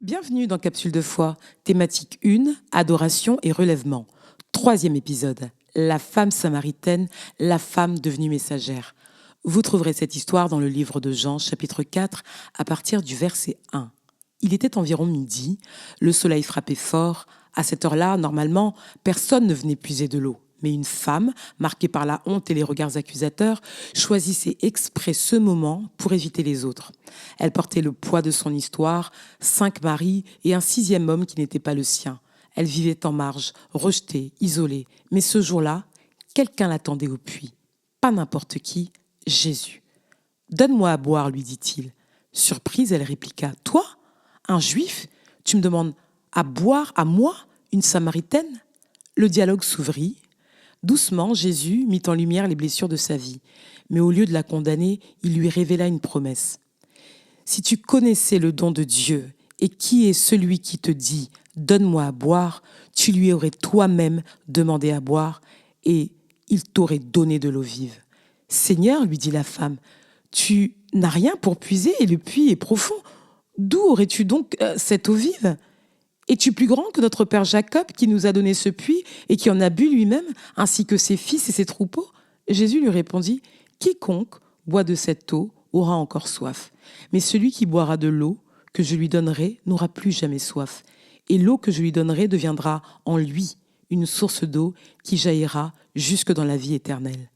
Bienvenue dans Capsule de foi, thématique 1, adoration et relèvement. 3e épisode, la femme samaritaine, la femme devenue messagère. Vous trouverez cette histoire dans le livre de Jean, chapitre 4, à partir du verset 1. Il était environ midi, le soleil frappait fort. À cette heure-là, normalement, personne ne venait puiser de l'eau. Mais une femme, marquée par la honte et les regards accusateurs, choisissait exprès ce moment pour éviter les autres. Elle portait le poids de son histoire, 5 maris et un 6e homme qui n'était pas le sien. Elle vivait en marge, rejetée, isolée. Mais ce jour-là, quelqu'un l'attendait au puits. Pas n'importe qui, Jésus. « Donne-moi à boire, lui dit-il. » Surprise, elle répliqua. « Toi, un juif, tu me demandes à boire à moi, une samaritaine ?» Le dialogue s'ouvrit. Doucement, Jésus mit en lumière les blessures de sa vie. Mais au lieu de la condamner, il lui révéla une promesse. « Si tu connaissais le don de Dieu et qui est celui qui te dit « Donne-moi à boire », tu lui aurais toi-même demandé à boire et il t'aurait donné de l'eau vive. « Seigneur, lui dit la femme, tu n'as rien pour puiser et le puits est profond. D'où aurais-tu donc cette eau vive ? Es-tu plus grand que notre père Jacob qui nous a donné ce puits et qui en a bu lui-même, ainsi que ses fils et ses troupeaux ?» Jésus lui répondit, « Quiconque boit de cette eau aura encore soif. Mais celui qui boira de l'eau que je lui donnerai n'aura plus jamais soif. Et l'eau que je lui donnerai deviendra en lui une source d'eau qui jaillira jusque dans la vie éternelle. »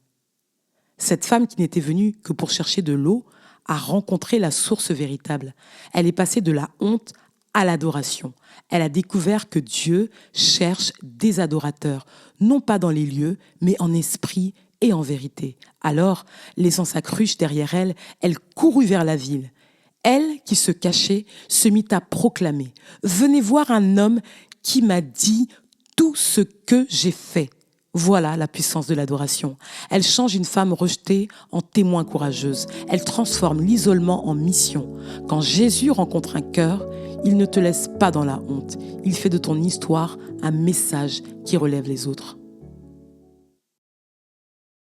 Cette femme qui n'était venue que pour chercher de l'eau a rencontré la source véritable. Elle est passée de la honte à l'adoration. Elle a découvert que Dieu cherche des adorateurs, non pas dans les lieux, mais en esprit et en vérité. Alors, laissant sa cruche derrière elle, elle courut vers la ville. Elle, qui se cachait, se mit à proclamer « Venez voir un homme qui m'a dit tout ce que j'ai fait. » Voilà la puissance de l'adoration. Elle change une femme rejetée en témoin courageuse. Elle transforme l'isolement en mission. Quand Jésus rencontre un cœur, il ne te laisse pas dans la honte. Il fait de ton histoire un message qui relève les autres.